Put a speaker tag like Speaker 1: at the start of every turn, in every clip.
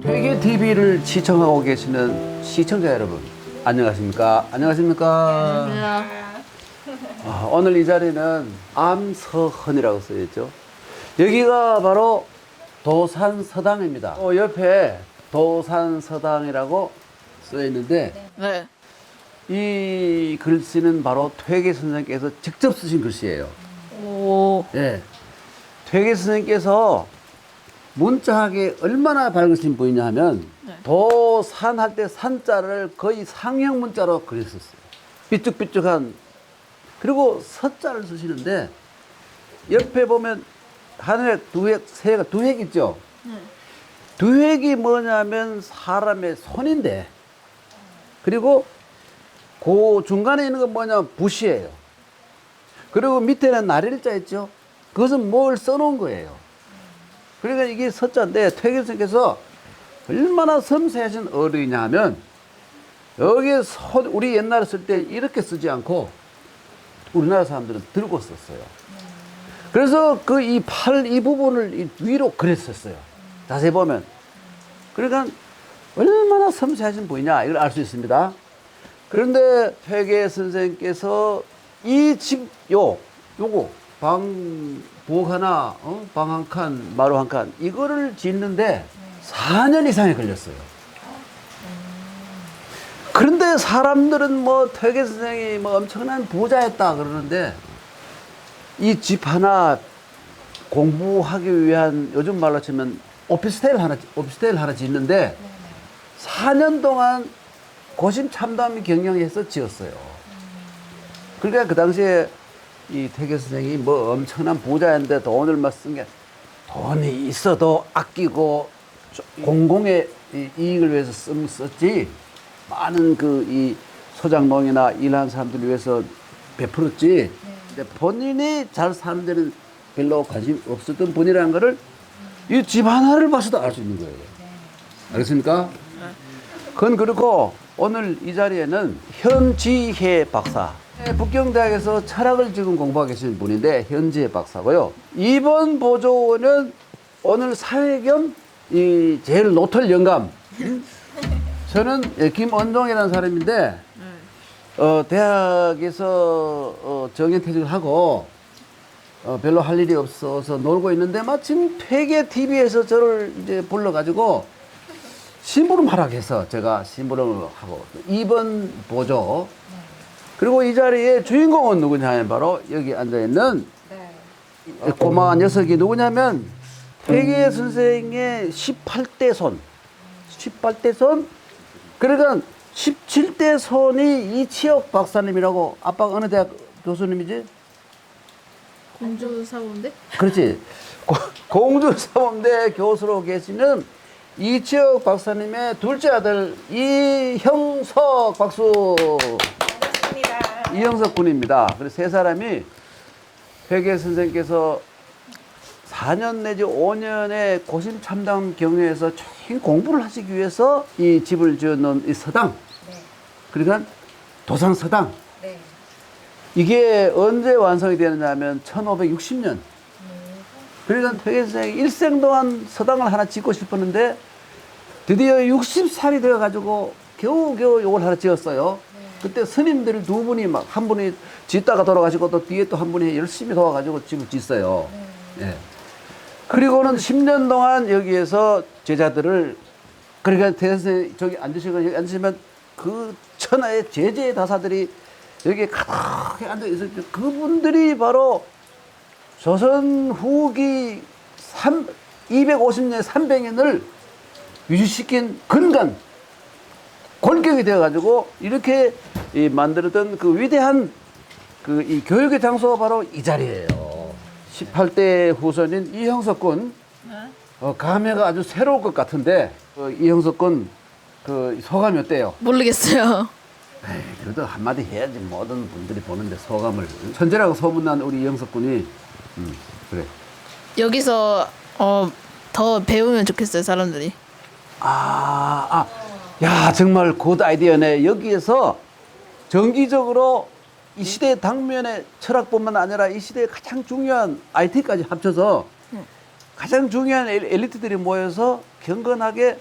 Speaker 1: 퇴계 TV를 시청하고 계시는 시청자 여러분, 안녕하십니까? 안녕하십니까? 오늘 이 자리는 암서헌이라고 써있죠. 여기가 바로 도산서당입니다. 옆에 도산서당이라고 써있는데
Speaker 2: 네.
Speaker 1: 이 글씨는 바로 퇴계 선생께서 직접 쓰신 글씨예요.
Speaker 2: 오.
Speaker 1: 네. 퇴계 선생께서 문자하게 얼마나 밝으신 분이냐 하면
Speaker 2: 네.
Speaker 1: 도산 할 때 산자를 거의 상형 문자로 그렸었어요. 삐쭉삐쭉한. 그리고 서자를 쓰시는데 옆에 보면 한 획, 두 획, 세 획, 두 획 있죠. 두 획이 뭐냐면 사람의 손인데, 그리고 그 중간에 있는 건 뭐냐면 붓이에요. 그리고 밑에는 날일자 있죠. 그것은 뭘 써놓은 거예요. 그러니까 이게 서자인데 퇴계선생께서 얼마나 섬세하신 어른이냐 하면 여기에 우리 옛날에 쓸 때 이렇게 쓰지 않고 우리나라 사람들은 들고 썼어요. 그래서 그 이 팔 이 부분을 이 위로 그랬었어요. 자세히 보면. 그러니까 얼마나 섬세하신 분이냐 이걸 알 수 있습니다. 그런데 퇴계 선생께서 이 집 요거 부엌 하나, 방 한 칸, 마루 한 칸 이거를 짓는데 4년 이상이 걸렸어요. 그런데 사람들은 뭐 퇴계 선생이 뭐 엄청난 부자였다 그러는데 이 집 하나 공부하기 위한 요즘 말로 치면 오피스텔 하나 짓는데 4년 동안 고심참담 경영해서 지었어요. 그러니까 그 당시에 이 퇴계 선생이 뭐 엄청난 부자였는데 돈을 막 쓴 게 돈이 있어도 아끼고 공공의 이익을 위해서 썼지 많은 그 이 소작농이나 일하는 사람들을 위해서 베풀었지. 근데 본인이 잘 사는 데는 별로 관심 없었던 분이라는 거를 이 집 하나를 봐서도 알 수 있는 거예요. 알겠습니까? 그건 그렇고 오늘 이 자리에는 현지혜 박사, 북경대학에서 철학을 지금 공부하고 계시는 분인데 현지혜 박사고요. 이번 보조원은 오늘 사회 겸 이 제일 노털 영감. 저는 김원종이라는 사람인데 대학에서 정년퇴직을 하고 별로 할 일이 없어서 놀고 있는데 마침 퇴계 TV에서 저를 이제 불러가지고 심부름하라고 해서 제가 심부름을 하고 2번 보조. 그리고 이 자리에 주인공은 누구냐 하면 바로 여기 앉아있는 꼬마 녀석이 누구냐면 퇴계 선생의 18대 손. 18대 손? 그러니까 17대 손이 이치혁 박사님이라고. 아빠가 어느 대학 교수님이지?
Speaker 2: 공주사범대?
Speaker 1: 그렇지. 공주사범대 교수로 계시는 이치혁 박사님의 둘째 아들 이형석 박수. 반갑습니다. 이형석 군입니다. 그래서 세 사람이 퇴계 선생께서 4년 내지 5년의 고심참담 경유에서 긴 공부를 하시기 위해서 이 집을 지어놓은 이 서당. 그러니까 도산서당. 이게 언제 완성이 되느냐 하면 1560년. 그러니까 퇴계 선생이 일생 동안 서당을 하나 짓고 싶었는데 드디어 60살이 되어가지고 겨우겨우 요걸 하나 지었어요. 그때 스님들 두 분이 막 한 분이 짓다가 돌아가시고 또 뒤에 또 한 분이 열심히 도와가지고 집을 짓어요. 예. 그리고는 10년 동안 여기에서 제자들을, 그러니까 대선생님 저기 앉으시고 여기 앉으시면 그 천하의 제제 다사들이 여기에 가득히 앉아 있을 때 그분들이 바로 조선 후기 250년, 300년을 유지시킨 근간, 골격이 되어가지고 이렇게 만들었던 그 위대한 그 이 교육의 장소가 바로 이 자리예요. 18대 후손인 이형석 군. 감회가 아주 새로울 것 같은데 이형석 군 그 소감이 어때요?
Speaker 2: 모르겠어요.
Speaker 1: 에이, 그래도 한마디 해야지. 모든 분들이 보는데 소감을. 천재라고 소문난 우리 이형석 군이 그래.
Speaker 2: 여기서 더 배우면 좋겠어요, 사람들이.
Speaker 1: 야, 정말 굿 아이디어네. 여기에서 정기적으로 이 시대 당면의 철학뿐만 아니라 이 시대의 가장 중요한 IT까지 합쳐서 가장 중요한 엘리트들이 모여서 경건하게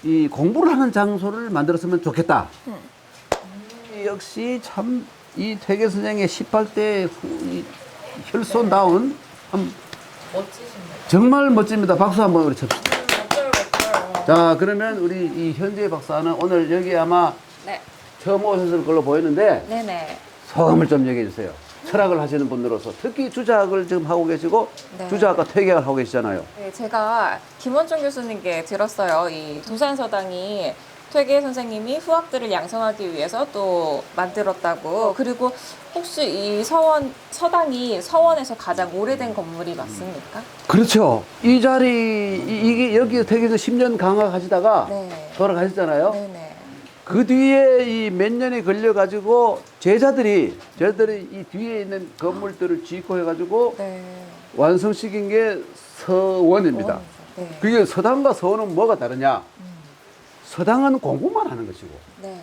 Speaker 1: 이 공부를 하는 장소를 만들었으면 좋겠다. 역시 참 이 퇴계 선생의 18대 이 혈손다운 참 정말 멋집니다. 박수 한번 우리 칩시다. 자, 그러면 우리 이 현재 박사는 오늘 여기 아마
Speaker 3: 네.
Speaker 1: 처음 오셨을 걸로 보이는데
Speaker 3: 네네.
Speaker 1: 소감을 좀 얘기해 주세요. 철학을 하시는 분으로서 특히 주자학을 지금 하고 계시고
Speaker 3: 네.
Speaker 1: 주자학과 퇴계학을 하고 계시잖아요.
Speaker 3: 네, 제가 김원중 교수님께 들었어요. 이 도산서당이 퇴계 선생님이 후학들을 양성하기 위해서 또 만들었다고. 그리고 혹시 이 서당이 서원에서 가장 오래된 건물이 맞습니까?
Speaker 1: 그렇죠. 이 자리 이게 여기 퇴계에서 10년 강화하시다가
Speaker 3: 네.
Speaker 1: 돌아가셨잖아요.
Speaker 3: 네네.
Speaker 1: 그 뒤에 이 몇 년이 걸려 가지고 제자들이 이 뒤에 있는 건물들을 짓고 해 가지고
Speaker 3: 네.
Speaker 1: 완성시킨 게 서원입니다.
Speaker 3: 네.
Speaker 1: 그게 서당과 서원은 뭐가 다르냐? 서당은 공부만 하는 것이고
Speaker 3: 네.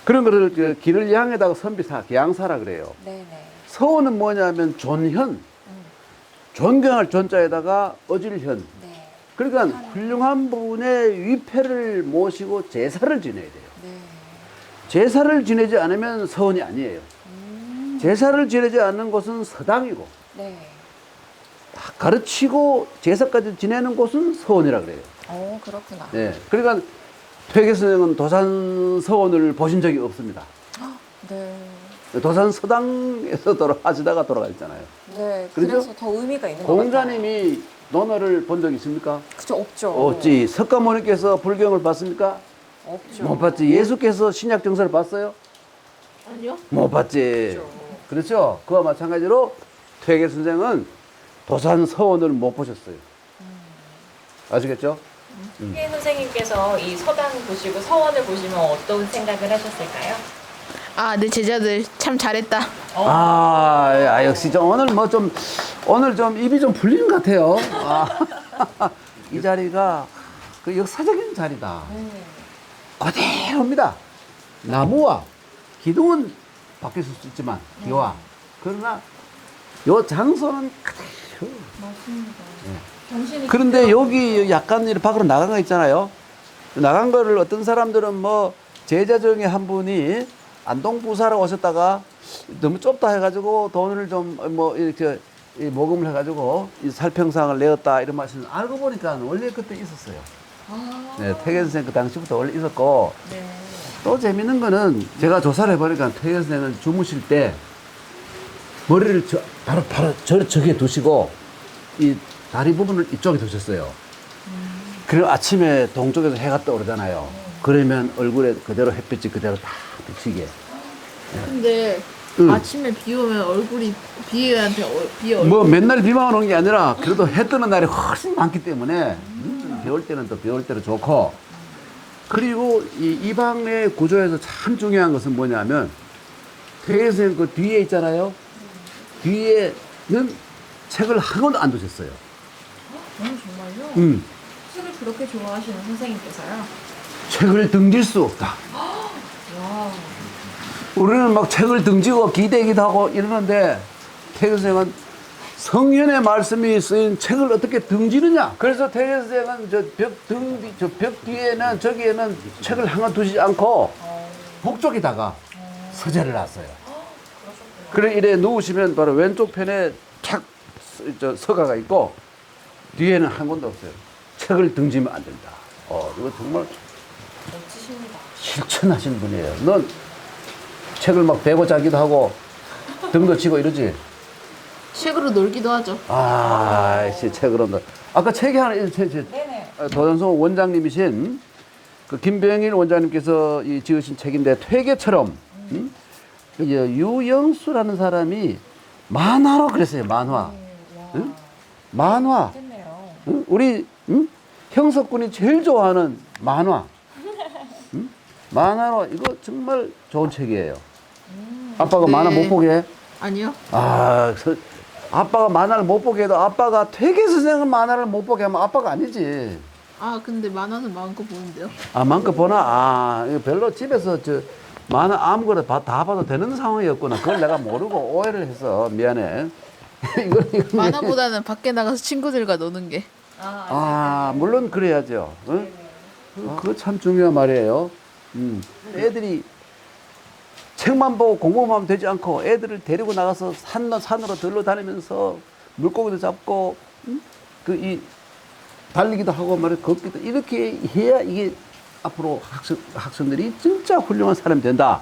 Speaker 1: 그런 거를 그 길을 향에다가 선비사, 계양사라 그래요.
Speaker 3: 네네.
Speaker 1: 서원은 뭐냐면 존현, 존경할 존자에다가 어질현.
Speaker 3: 네.
Speaker 1: 그러니까 훌륭한 분의 위패를 모시고 제사를 지내야 돼요.
Speaker 3: 네.
Speaker 1: 제사를 지내지 않으면 서원이 아니에요. 제사를 지내지 않는 곳은 서당이고
Speaker 3: 네.
Speaker 1: 가르치고 제사까지 지내는 곳은 서원이라 그래요.
Speaker 3: 그렇구나.
Speaker 1: 네. 그러니까 퇴계 선생은 도산 서원을 보신 적이 없습니다.
Speaker 3: 네.
Speaker 1: 도산 서당에서 하시다가 돌아가셨잖아요.
Speaker 3: 네.
Speaker 1: 그렇죠?
Speaker 3: 그래서 더 의미가 있는 것 같아요.
Speaker 1: 공자님이 논어를 본 적 있습니까?
Speaker 3: 그죠, 없죠.
Speaker 1: 없지. 석가모니께서 불경을 봤습니까?
Speaker 3: 없죠.
Speaker 1: 못 봤지. 예수께서 신약 정서를 봤어요?
Speaker 2: 아니요.
Speaker 1: 못 봤지. 그렇죠. 그와 마찬가지로 퇴계 선생은 도산 서원을 못 보셨어요. 아시겠죠?
Speaker 4: 퇴계 선생님께서 이 서당 보시고 서원을 보시면 어떤 생각을 하셨을까요?
Speaker 2: 아, 내 제자들 참 잘했다.
Speaker 1: 역시 좀 오늘 좀 입이 좀 풀리는 것 같아요. 이 자리가 그 역사적인 자리다. 그대로입니다. 나무와 기둥은 바뀌었을 수 있지만 기와 그러나 요 장소는 그대로. 그런데 여기 약간 이렇게 밖으로 나간 거 있잖아요. 나간 거를 어떤 사람들은 뭐 제자 중에 한 분이 안동부사로 오셨다가 너무 좁다 해가지고 돈을 좀 뭐 이렇게 모금을 해가지고 이 살평상을 내었다 이런 말씀을 알고 보니까 원래 그때 있었어요. 네, 퇴계 선생 그 당시부터 원래 있었고 또 재밌는 거는 제가 조사를 해보니까 퇴계 선생은 주무실 때 머리를 바로 저기에 두시고 이 다리 부분을 이쪽에 두셨어요. 그리고 아침에 동쪽에서 해가 떠오르잖아요. 그러면 얼굴에 그대로 햇빛이 그대로 다 비치게.
Speaker 2: 근데
Speaker 1: 응.
Speaker 2: 아침에 비 오면 얼굴이 비에
Speaker 1: 뭐 맨날 비만 오는 게 아니라 그래도 해 뜨는 날이 훨씬 많기 때문에 비 올 때는 또 비 올 때로 좋고. 그리고 이 방의 구조에서 참 중요한 것은 뭐냐면 퇴계 선생님 그 뒤에 있잖아요. 뒤에는 책을 한 권도 안 두셨어요.
Speaker 4: 정말요? 책을 그렇게 좋아하시는 선생님께서요?
Speaker 1: 책을 등질 수 없다. 우리는 막 책을 등지고 기대기도 하고 이러는데 퇴계 선생은 성현의 말씀이 쓰인 책을 어떻게 등지느냐. 그래서 퇴계 선생은 저 벽 뒤에는 저기에는 책을 한 권 두지 않고 북쪽에다가 서재를 놨어요. 그래 이래 누우시면 바로 왼쪽 편에 착 서가가 있고 뒤에는 한 권도 없어요. 책을 등지면 안 된다. 이거 정말
Speaker 3: 멋지십니다.
Speaker 1: 실천하신 분이에요. 넌 책을 막 베고 자기도 하고 등도 치고 이러지?
Speaker 2: 책으로 놀기도 하죠.
Speaker 1: 책으로. 아까 책이 하나,
Speaker 3: 네네.
Speaker 1: 도전소 원장님이신 그 김병일 원장님께서 지으신 책인데 퇴계처럼 유영수라는 사람이 만화로 그랬어요. 만화. 응? 만화.
Speaker 3: 좋겠네요.
Speaker 1: 응? 우리 형석군이 제일 좋아하는 만화. 응? 만화로 이거 정말 좋은 책이에요. 아빠가
Speaker 2: 네.
Speaker 1: 만화 못 보게 해?
Speaker 2: 아니요.
Speaker 1: 아빠가 만화를 못 보게 해도 아빠가 퇴계 선생은 만화를 못 보게 하면 아빠가 아니지.
Speaker 2: 아, 근데 만화는 마음껏 보는데요.
Speaker 1: 마음껏 보나? 이거 별로 집에서 만화 아무거나 다 봐도 되는 상황이었구나. 그걸 내가 모르고 오해를 해서 미안해. 이건
Speaker 2: 만화보다는 밖에 나가서 친구들과 노는 게.
Speaker 1: 물론 그래야죠. 응? 그거 참 중요한 말이에요. 애들이 책만 보고 공부만 하면 되지 않고 애들을 데리고 나가서 산으로 들러 다니면서 물고기도 잡고 이 달리기도 하고 말이야 걷기도 이렇게 해야 이게 앞으로 학생들이 진짜 훌륭한 사람이 된다.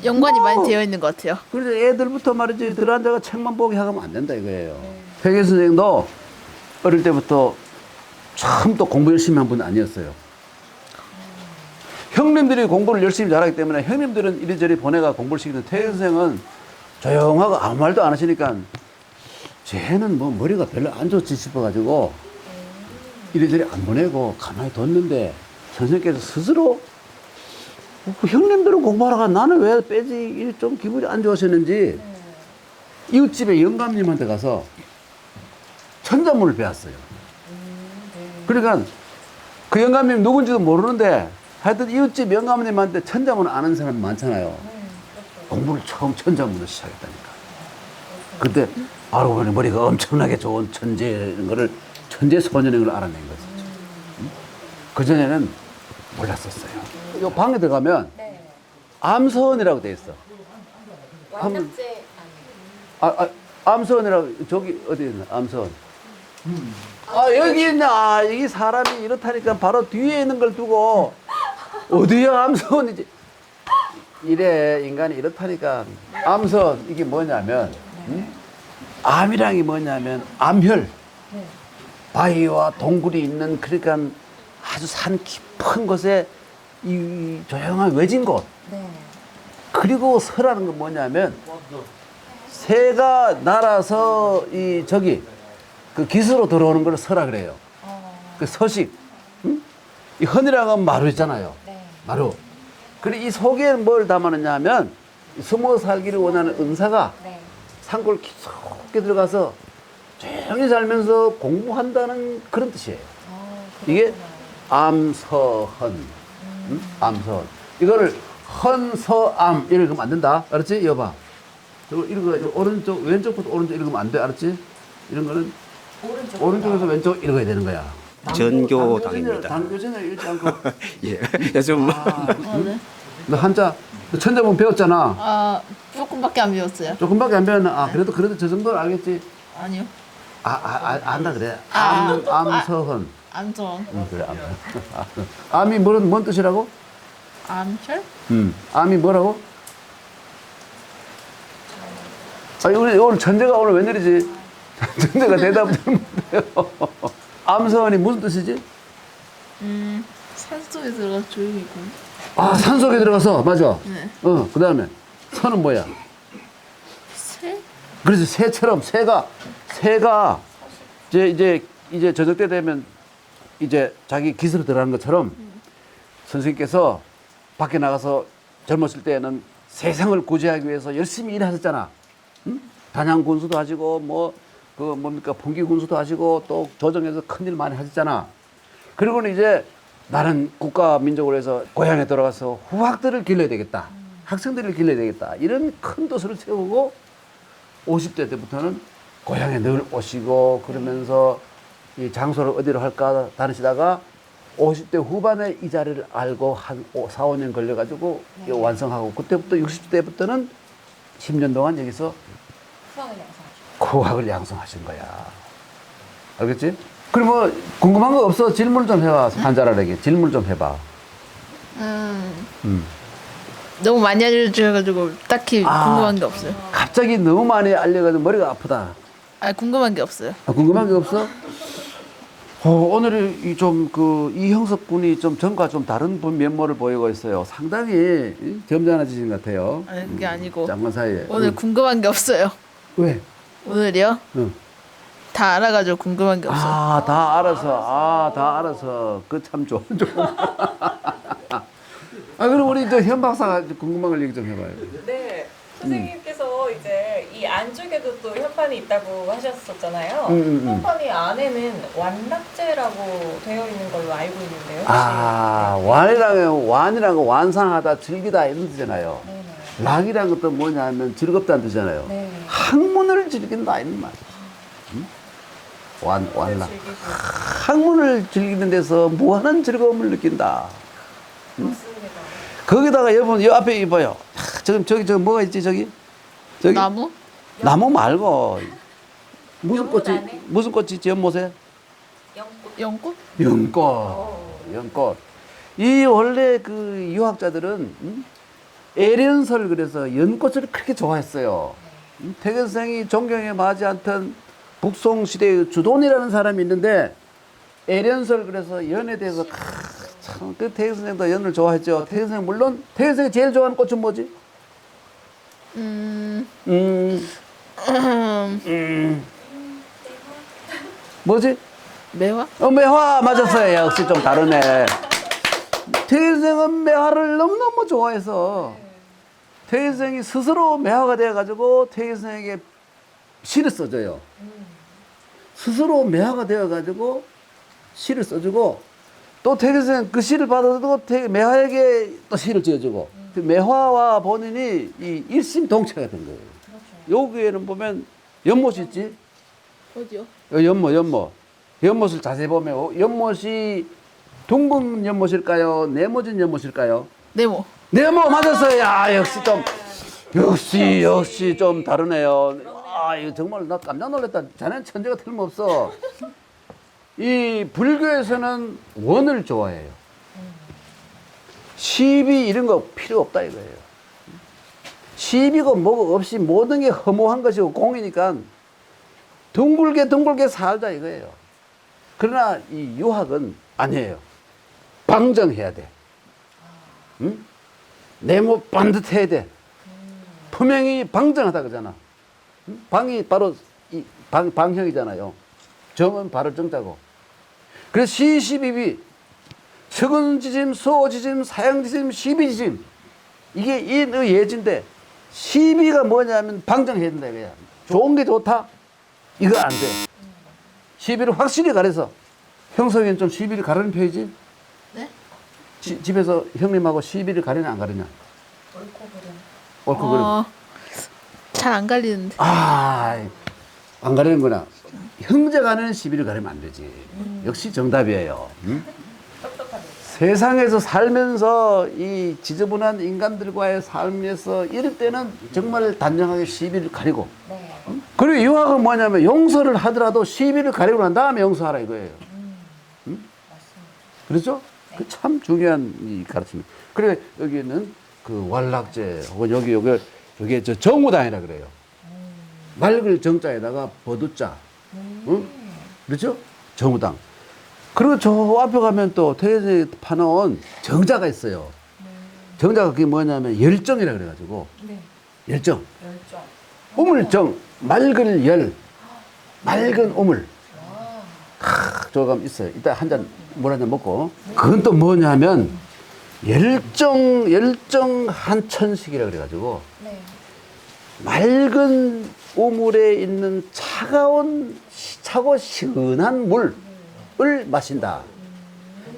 Speaker 2: 연관이 많이 되어 있는 것 같아요.
Speaker 1: 그래서 애들부터 말이지 들어앉아가 책만 보게 하면 안 된다 이거예요. 회계 선생님도 어릴 때부터 참 또 공부 열심히 한 분 아니었어요. 형님들이 공부를 열심히 잘하기 때문에 형님들은 이리저리 보내가 공부를 시키는 퇴계 선생은 조용하고 아무 말도 안 하시니까 쟤는 뭐 머리가 별로 안 좋지 싶어가지고 이리저리 안 보내고 가만히 뒀는데 선생님께서 스스로 형님들은 공부하러 가 나는 왜 빼지 좀 기분이 안 좋으셨는지 이웃집에 영감님한테 가서 천자문을 배웠어요. 그러니까 그 영감님 누군지도 모르는데 하여튼 이웃집 영감님한테 천자문을 아는 사람이 많잖아요. 공부를 처음 천자문을 시작했다니까. 그때 알고 보니 머리가 엄청나게 좋은 천재인 거를 천재 소년인 걸 알아낸 거죠. 그전에는 몰랐었어요. 이 방에 들어가면 암서원이라고 돼 있어.
Speaker 3: 완납제
Speaker 1: 암서원이라고 저기 어디 있나 암서원. 여기 있네. 여기 사람이 이렇다니까 바로 뒤에 있는 걸 두고 어디야 암서원이지. 이래 인간이 이렇다니까. 암서원 이게 뭐냐면 암이랑이 뭐냐면 암혈 바위와 동굴이 있는 그러니까 아주 산 깊은 곳에 이 조용한 외진 곳. 그리고 서라는 건 뭐냐면 새가 날아서 이 저기 그 기수로 들어오는 걸 서라 그래요. 그 서식. 이 헌이라는 건 마루 있잖아요. 마루. 그리고 이 속에 뭘 담아놓냐 하면 숨어 살기를 원하는 은사가 산골 깊게 들어가서 조용히 살면서 공부한다는 그런 뜻이에요. 이게 암서헌. 암서헌. 이거를 헌서암 이렇게 하면 안 된다. 알았지? 여봐. 이거 오른쪽 왼쪽부터 오른쪽 읽으면 안 돼. 알았지? 이런 거는 오른쪽에서 왼쪽 읽어야 되는 거야.
Speaker 5: 전교당입니다.
Speaker 1: 당교전을 읽지 않고.
Speaker 5: 예, 요즘
Speaker 2: 네.
Speaker 1: 너 한자 너 천자문 배웠잖아.
Speaker 2: 조금밖에 안 배웠어요.
Speaker 1: 조금밖에 안 배웠나? 그래도 저 정도는 알겠지.
Speaker 2: 아니요.
Speaker 1: 안다 그래. 암서헌.
Speaker 2: 암전.
Speaker 1: 그래 암이 뭔 뜻이라고?
Speaker 2: 암혈?
Speaker 1: 암이 뭐라고? 우리 오늘 천재가 오늘 웬일이지? 천재가 대답을 못해요. 암서헌이 무슨 뜻이지?
Speaker 2: 산속에 들어가 조용히 있고.
Speaker 1: 산속에 들어가서 맞아.
Speaker 2: 네.
Speaker 1: 그 다음에 선은 뭐야?
Speaker 2: 새?
Speaker 1: 그래서 새처럼 새가 이제 저녁 때 되면 이제 자기 기술을 들어가는 것처럼 선생님께서 밖에 나가서 젊었을 때는 세상을 구제하기 위해서 열심히 일하셨잖아. 단양 군수도 하시고 풍기 군수도 하시고 또 조정에서 큰일 많이 하셨잖아. 그리고는 이제 나는 국가 민족을 해서 고향에 돌아가서 후학들을 길러야 되겠다. 학생들을 길러야 되겠다. 이런 큰 뜻을 세우고 50대 때부터는 고향에 늘 오시고 그러면서 이 장소를 어디로 할까 다니시다가 50대 후반에 이 자리를 알고 한 4, 5년 걸려가지고 완성하고 그때부터 60대부터는 10년 동안 여기서 후학을 양성하신 거야. 알겠지? 그럼 뭐 궁금한 거 없어? 질문 좀 해봐. 한자라에게 질문 좀 해봐.
Speaker 2: 너무 많이 알려주셔가지고 딱히 궁금한 게 없어요.
Speaker 1: 갑자기 너무 많이 알려가지고 머리가 아프다.
Speaker 2: 궁금한 게 없어요.
Speaker 1: 궁금한 게 없어? 오늘은 이형석 군이 좀 전과 좀 다른 면모를 보이고 있어요. 상당히 점잖아지신 것 같아요.
Speaker 2: 그게 아니고
Speaker 1: 장관 사이에.
Speaker 2: 오늘 궁금한 게 없어요.
Speaker 1: 왜?
Speaker 2: 오늘이요? 다 알아가지고 궁금한 게 없어요.
Speaker 1: 다 알아서. 그 참 좋은. 그럼 우리 현 박사가 궁금한 걸 얘기 좀 해봐요.
Speaker 4: 네. 선생님께서 이제 이 안쪽에도 또 현판이 있다고 하셨었잖아요. 현판이 안에는 완락제라고 되어 있는 걸로 알고 있는데요. 혹시
Speaker 1: 완이라는 거 완상하다, 즐기다 이런 뜻이잖아요.
Speaker 4: 네네.
Speaker 1: 락이라는 것도 뭐냐면 즐겁다는 뜻이잖아요.
Speaker 4: 네.
Speaker 1: 학문을 즐긴다 이런 말. 완락. 학문을 즐기는 데서 무한한 즐거움을 느낀다.
Speaker 4: 맞습니다.
Speaker 1: 거기다가 여러분, 여 앞에 이봐요. 저기 뭐가 있지, 저기?
Speaker 2: 나무?
Speaker 1: 나무 말고.
Speaker 4: 연못 안에?
Speaker 1: 무슨 꽃이 있지, 연못에?
Speaker 4: 연꽃.
Speaker 2: 연꽃?
Speaker 1: 연꽃. 이 원래 그 유학자들은 애련설 그래서 연꽃을 그렇게 좋아했어요. 태계 선생이 존경에 마지 않던 북송 시대의 주돈이라는 사람이 있는데 애련설 그래서 연에 대해서 참 그 태계 선생도 연을 좋아했죠. 태계 선생 물론 태계 선생이 제일 좋아하는 꽃은 뭐지? 뭐지?
Speaker 2: 매화?
Speaker 1: 매화 맞았어요. 역시 좀 다르네. 태계 선생은 매화를 너무너무 좋아해서 태계 선생이 스스로 매화가 되어가지고 태계 선생에게 시를 써줘요. 스스로 매화가 되어가지고 시를 써주고 또 태계 선생 그 시를 받아도 매화에게 또 시를 지어주고 그 매화와 본인이 이 일심동체가 된 거예요. 여기에는 보면 연못이 있지?
Speaker 2: 어디요?
Speaker 1: 연못을 자세히 보면 연못이 둥근 연못일까요? 네모진 연못일까요?
Speaker 2: 네모.
Speaker 1: 네모 맞았어요. 야, 역시 좀 다르네요. 아, 이거 정말 나 깜짝 놀랐다. 자네는 천재가 틀림없어. 이 불교에서는 원을 좋아해요. 시비 이런 거 필요 없다 이거예요. 시비고 뭐고 없이 모든 게 허무한 것이고 공이니까 둥글게 살자 이거예요. 그러나 이 유학은 아니에요. 방정해야 돼. 응? 네모 반듯해야 돼. 분명히 방정하다 그러잖아. 응? 방이 바로 이 방형이잖아요. 정은 바로 정자고. 그래서 시시비비 서근지짐, 수오지짐, 사양지짐, 시비지짐 이게 이 예지인데 시비가 뭐냐면 방정해야 된다 이거야. 좋은 게 좋다? 이거 안 돼. 시비를 확실히 가려서 형석이는 좀 시비를 가르는 편이지?
Speaker 2: 네?
Speaker 1: 집에서 형님하고 시비를 가르냐 안 가르냐? 옳고 그름.
Speaker 2: 잘 안 갈리는데.
Speaker 1: 안 가르는구나. 형제 간에는 시비를 가르면 안 되지. 역시 정답이에요. 응? 세상에서 살면서 이 지저분한 인간들과의 삶에서 이럴 때는 정말 단정하게 시비를 가리고 응? 그리고 유학은 뭐냐면 용서를 하더라도 시비를 가리고 난 다음에 용서하라 이거예요. 응? 그렇죠? 그 참 중요한 이 가르침입니다. 그래 여기는 그 완락제 혹은 여기 저 정우당이라 그래요. 맑을 정자에다가 버두자. 응? 그렇죠? 정우당. 그리고 저 앞에 가면 또 태계에 파놓은 정자가 있어요. 정자가 그게 뭐냐면 열정이라 그래가지고. 열정. 우물정. 맑을 열. 맑은 우물. 저감 있어요. 이따 물 한 잔 먹고. 그건 또 뭐냐면 열정 한천식이라 그래가지고. 맑은 우물에 있는 차고 시원한 물을 마신다.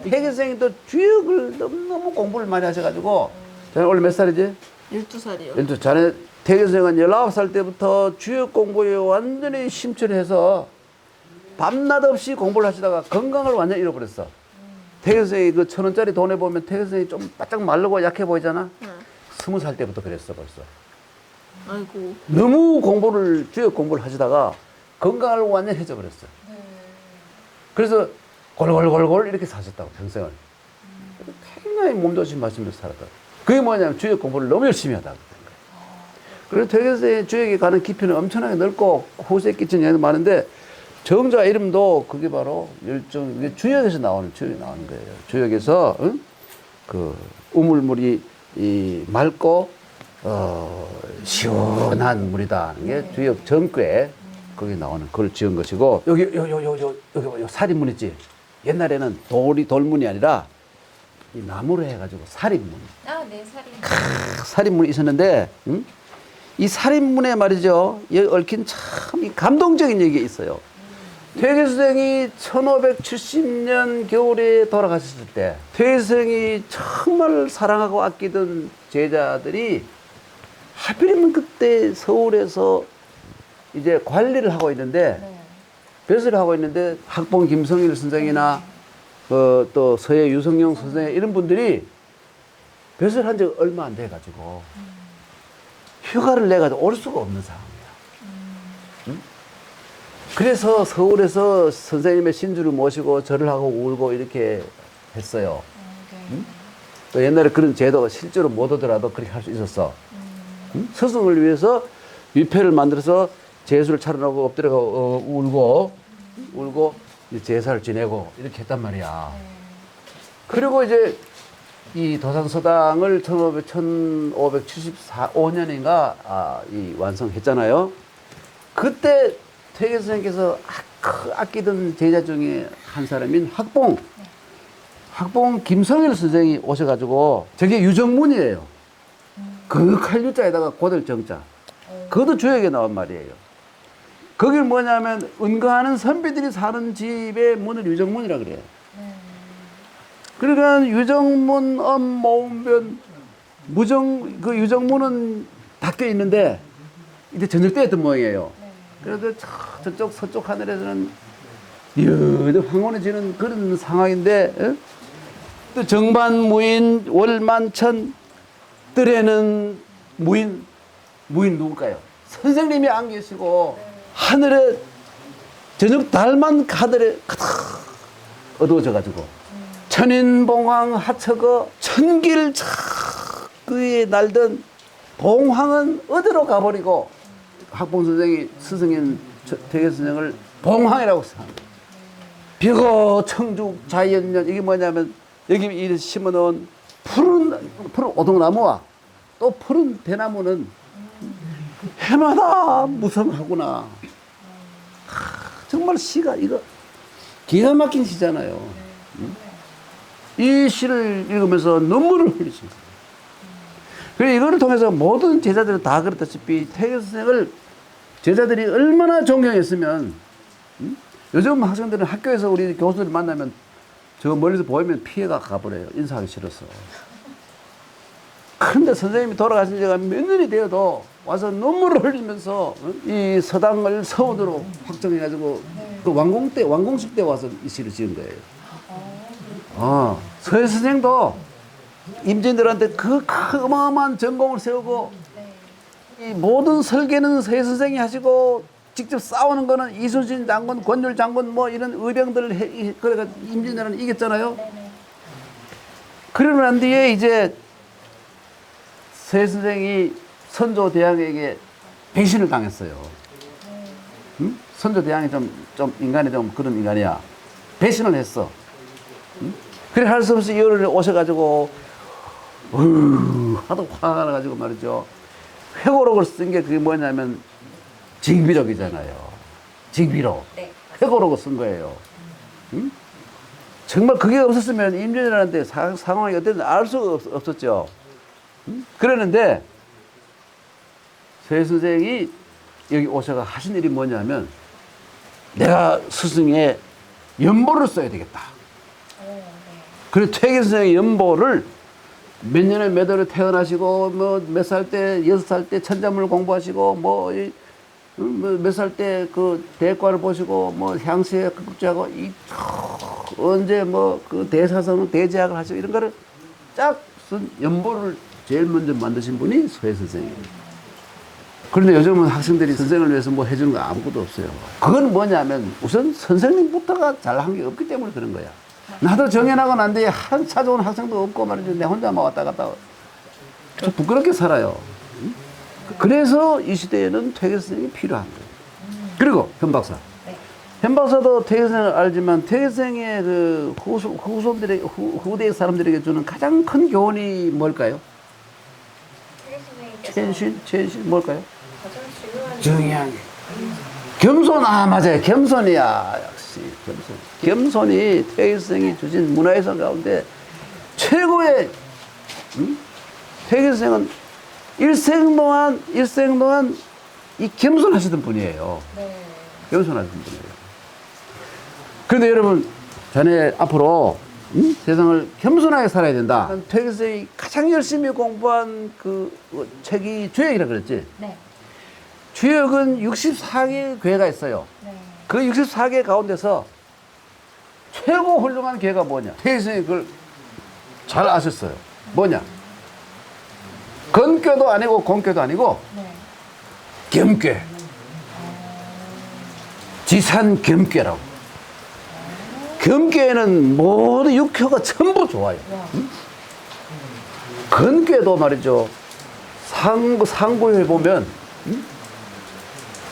Speaker 1: 태계선생이 또 주역을 너무 공부를 많이 하셔가지고, 자네 원래 몇 살이지?
Speaker 2: 12살이요.
Speaker 1: 12살. 자네 태계선생은 19살 때부터 주역 공부에 완전히 심취해서 밤낮 없이 공부를 하시다가 건강을 완전히 잃어버렸어. 태계선생이 그 1,000원짜리 돈에 보면 태계선생이 좀 바짝 마르고 약해 보이잖아? 20살 때부터 그랬어 벌써.
Speaker 2: 아이고.
Speaker 1: 너무 주역 공부를 하시다가 건강을 완전히 해져버렸어요. 그래서 골골골골 이렇게 사셨다고, 평생을. 굉장히 몸조심 마시면서 살았다. 그게 뭐냐면 주역 공부를 너무 열심히 하다고. 그래서 태계선생의 주역에 가는 깊이는 엄청나게 넓고 후세에 끼치는 영향도 많은데 정자 이름도 그게 바로 열정, 이게 주역에서 나오는 거예요. 주역에서, 응? 그 우물물이 맑고 시원한 물이다. 이게 주역 정궤 거기 나오는 그걸 지은 것이고 여기 살인문 있지. 옛날에는 돌문이 아니라 이 나무로 해가지고 살인문.
Speaker 4: 네, 살인.
Speaker 1: 살인문이 있었는데, 응? 이 살인문에 말이죠. 여기 얽힌 참 감동적인 얘기가 있어요. 태계선생이 1570년 겨울에 돌아가셨을 때 태계선생이 정말 사랑하고 아끼던 제자들이 하필이면 그때 서울에서 이제 관리를 하고 있는데 벼슬을 하고 있는데 학봉 김성일 선생이나 또 서예 유성영 선생 이런 분들이 벼슬 한 지 얼마 안 돼가지고 휴가를 내가지고 올 수가 없는 상황이야. 응? 그래서 서울에서 선생님의 신주를 모시고 절을 하고 울고 이렇게 했어요. 응? 또 옛날에 그런 제도가 실제로 못 오더라도 그렇게 할 수 있었어. 응? 스승을 위해서 위패를 만들어서 제수를 차려놓고 엎드려고 울고 이제 제사를 지내고 이렇게 했단 말이야. 그리고 이제 이 도산서당을 1574년인가 이 완성했잖아요. 그때 퇴계 선생님께서 아끼던 제자 중에 한 사람인 학봉 김성일 선생이 오셔가지고 저게 유정문이에요. 그 칼유자에다가 고들 정자. 그것도 주역에 나온 말이에요. 거길 뭐냐면 은거하는 선비들이 사는 집의 문을 유정문이라 그래요. 그러니까 유정문, 모음변, 그 유정문은 닫혀 있는데 이제 저녁 때였던 모양이에요. 그래서 저쪽 서쪽 하늘에서는 황혼해지는 그런 상황인데 또 정반무인, 월만천, 뜰에는 무인 누굴까요? 선생님이 안 계시고 하늘에 저녁 달만 하늘에 가득 어두워져가지고 천인봉황 하처거 천길 그에 날던 봉황은 어디로 가버리고 학봉 선생이 스승인 퇴계 선생을 봉황이라고 생각합니다. 벽어 청죽 자연년 이게 뭐냐면 여기 이 심어놓은 푸른 오동나무와 또 푸른 대나무는 해마다 무성하구나. 정말 시가 이거 기가 막힌 시잖아요. 이 시를 읽으면서 눈물을 흘리십니다. 그래서 이거를 통해서 모든 제자들은 다 그렇다시피 퇴계 선생을 제자들이 얼마나 존경했으면 요즘 학생들은 학교에서 우리 교수들 만나면 저 멀리서 보이면 피해가 가버려요. 인사하기 싫어서. 그런데 선생님이 돌아가신 지가 몇 년이 되어도 와서 눈물을 흘리면서 이 서당을 서원으로 확정해가지고 그 완공식 때 와서 이 시를 지은 거예요. 서예 선생도 임진들한테 그 어마어마한 전공을 세우고 이 모든 설계는 서예 선생이 하시고 직접 싸우는 거는 이순신 장군, 권율 장군 뭐 이런 의병들을 그래가 임진왜란을 이겼잖아요. 그러고 난 뒤에 이제 서예 선생이 선조 대왕에게 배신을 당했어요. 응? 선조 대왕이 좀 인간이 좀 그런 인간이야. 배신을 했어. 응? 그래 할 수 없이 열흘에 오셔가지고 하도 화가 나가지고 말이죠. 회고록을 쓴 게 그게 뭐냐면 징비록이잖아요. 징비록.
Speaker 3: 네.
Speaker 1: 회고록을 쓴 거예요. 응? 정말 그게 없었으면 임진왜란한테 상황이 어땠는지 알 수가 없었죠. 응? 그러는데 서예 선생이 여기 오셔가 하신 일이 뭐냐면 내가 스승의 연보를 써야 되겠다. 그래서 퇴계 선생의 연보를 몇 년에 몇 월에 태어나시고 뭐 몇 살 때 6살 때 천자문을 공부하시고 뭐 몇 살 때 그 대과를 보시고 뭐 향시에 극복하고 언제 뭐 그 대사선을 대제학을 하시고 이런 거를 쫙 쓴 연보를 제일 먼저 만드신 분이 서예 선생이에요. 그런데 요즘은 학생들이 선생을 위해서 뭐 해주는 거 아무것도 없어요. 그건 뭐냐면 우선 선생님부터가 잘한 게 없기 때문에 그런 거야. 나도 정해나고 난 뒤에 한 찾아온 학생도 없고 말이죠. 내 혼자만 왔다 갔다 좀 부끄럽게 살아요. 그래서 이 시대에는 퇴계 선생이 필요한 거예요. 그리고 현 박사. 현 박사도 퇴계 선생을 알지만 퇴계 선생의 그 후손들에게 후대 사람들에게 주는 가장 큰 교훈이 뭘까요? 천신 뭘까요? 중요한 게 겸손. 맞아요. 겸손이야. 역시 겸손이 퇴계 선생이 주신 문화유산 가운데 최고의 퇴계 선생은 일생 동안 이 겸손하시던 분이에요. 겸손하시던 분이에요. 그런데 여러분 자네 앞으로 세상을 겸손하게 살아야 된다. 퇴계 선생이 가장 열심히 공부한 그 책이 주역이라 그랬지?
Speaker 3: 네.
Speaker 1: 주역은 64개 괴가 있어요.
Speaker 3: 네.
Speaker 1: 그 64개 가운데서 최고 훌륭한 개가 뭐냐? 태계 선생님이 그걸 잘 아셨어요. 뭐냐? 건꾀도 아니고 공꾀도 아니고 겸꾀. 지산 겸꾀라고. 겸꾀는 모든 육효가 전부 좋아요. 건꾀도 말이죠. 상구에 보면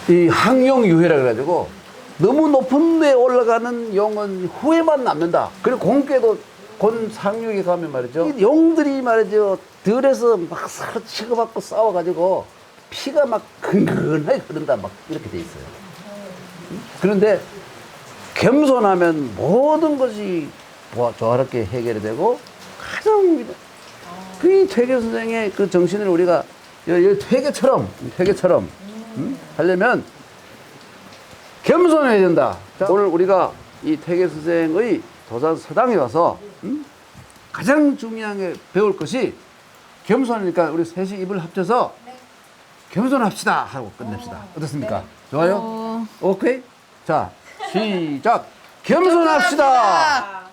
Speaker 1: 이 항용유해라 그래가지고 너무 높은 데 올라가는 용은 후회만 남는다. 그리고 공꾀도 곤상륙에 가면 말이죠. 이 용들이 말이죠. 들에서 막 서로 치고받고 싸워가지고 피가 막 근근하게 흐른다. 막 이렇게 돼 있어요. 그런데 겸손하면 모든 것이 조화롭게 해결이 되고 가장 그 퇴계 선생의 그 정신을 우리가 퇴계처럼 하려면 겸손해야 된다. 자, 오늘 우리가 이 퇴계 선생의 도산 서당에 와서 가장 중요하게 배울 것이 겸손이니까 우리 셋이 입을 합쳐서 겸손합시다 하고 끝냅시다. 어떻습니까? 좋아요? 오케이? 자, 시작. 겸손합시다.